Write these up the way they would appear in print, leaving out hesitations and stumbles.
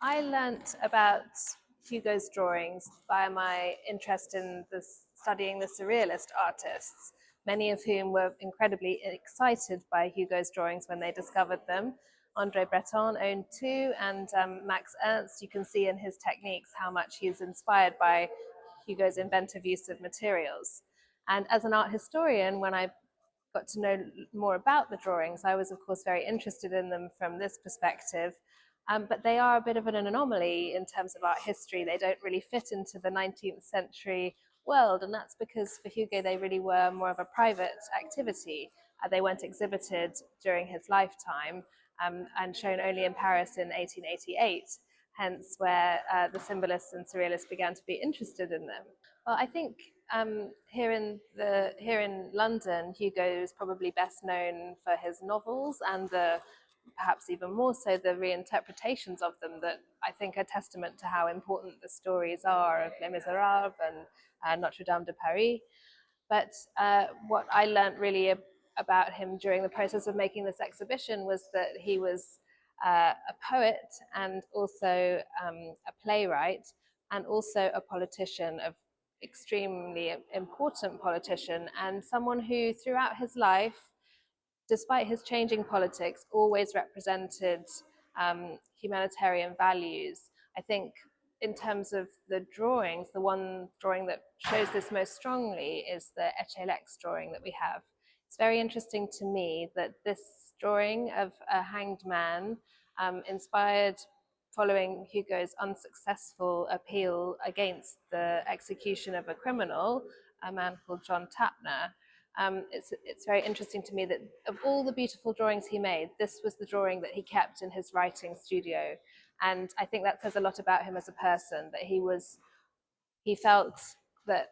I learnt about Hugo's drawings via my interest in studying the surrealist artists, many of whom were incredibly excited by Hugo's drawings when they discovered them. André Breton owned two, and Max Ernst, you can see in his techniques how much he's inspired by Hugo's inventive use of materials. And as an art historian, when I got to know more about the drawings, I was, of course, very interested in them from this perspective. But they are a bit of an anomaly in terms of art history. They don't really fit into the 19th century world, and that's because for Hugo, they really were more of a private activity. They weren't exhibited during his lifetime and shown only in Paris in 1888, hence where the symbolists and surrealists began to be interested in them. Well, I think here in London, Hugo is probably best known for his novels and perhaps even more so the reinterpretations of them that I think are testament to how important the stories are of Les Miserables and Notre Dame de Paris. But what I learned really about him during the process of making this exhibition was that he was a poet and also a playwright and also a politician, of extremely important politician, and someone who throughout his life, despite his changing politics, always represented humanitarian values. I think in terms of the drawings, the one drawing that shows this most strongly is the Echelex drawing that we have. It's very interesting to me that this drawing of a hanged man, inspired following Hugo's unsuccessful appeal against the execution of a criminal, a man called John Tapner. It's very interesting to me that of all the beautiful drawings he made, this was the drawing that he kept in his writing studio. And I think that says a lot about him as a person, that he felt that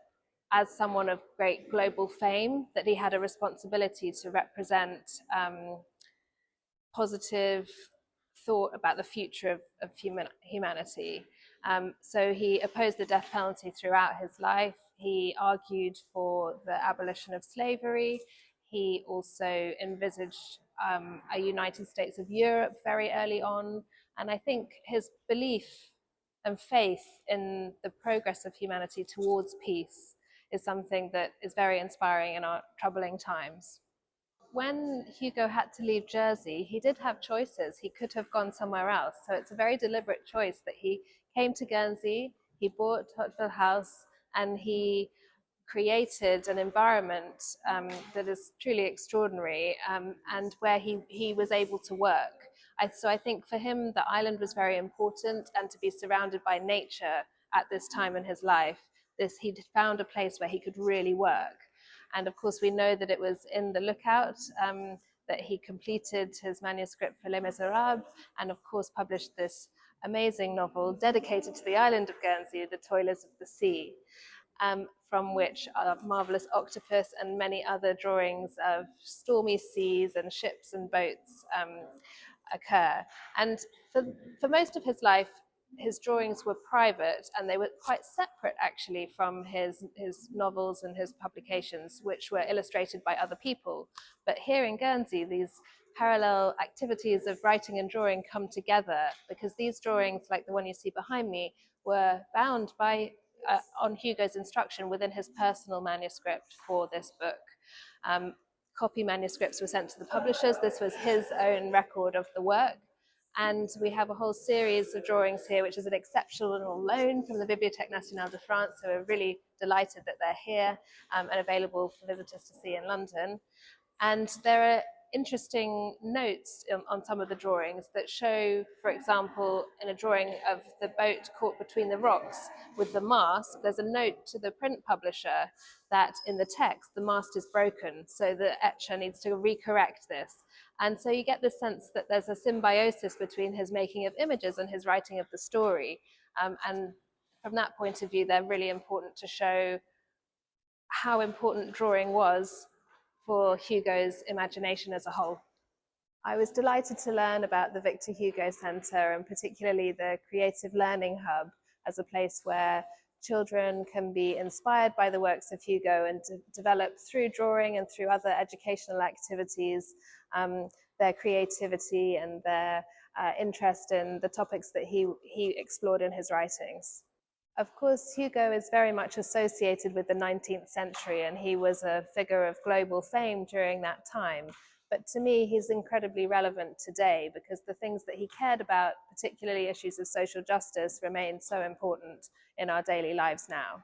as someone of great global fame, that he had a responsibility to represent positive thought about the future of humanity. So he opposed the death penalty throughout his life. He argued for the abolition of slavery. He also envisaged a United States of Europe very early on. And I think his belief and faith in the progress of humanity towards peace is something that is very inspiring in our troubling times. When Hugo had to leave Jersey, he did have choices. He could have gone somewhere else. So it's a very deliberate choice that he came to Guernsey, he bought Hauteville House, and he created an environment that is truly extraordinary, and where he was able to work. So I think for him, the island was very important, and to be surrounded by nature at this time in his life, he'd found a place where he could really work. And of course, we know that it was in the Lookout that he completed his manuscript for Les Miserables, and of course published this amazing novel dedicated to the island of Guernsey, The Toilers of the Sea, from which a marvelous octopus and many other drawings of stormy seas and ships and boats occur. And for most of his life, his drawings were private, and they were quite separate actually from his novels and his publications, which were illustrated by other people. But here in Guernsey, these parallel activities of writing and drawing come together, because these drawings, like the one you see behind me, were bound by on Hugo's instruction within his personal manuscript for this book. Copy manuscripts were sent to the publishers. This was his own record of the work. And we have a whole series of drawings here, which is an exceptional loan from the Bibliothèque Nationale de France. So we're really delighted that they're here and available for visitors to see in London. And there are interesting notes on some of the drawings that show, for example, in a drawing of the boat caught between the rocks with the mast, there's a note to the print publisher that in the text, the mast is broken. So the etcher needs to recorrect this. And so you get this sense that there's a symbiosis between his making of images and his writing of the story. And from that point of view, they're really important to show how important drawing was for Hugo's imagination as a whole. I was delighted to learn about the Victor Hugo Centre, and particularly the Creative Learning Hub, as a place where children can be inspired by the works of Hugo and develop through drawing and through other educational activities their creativity and their interest in the topics that he explored in his writings. Of course, Hugo is very much associated with the 19th century, and he was a figure of global fame during that time. But to me, he's incredibly relevant today because the things that he cared about, particularly issues of social justice, remain so important in our daily lives now.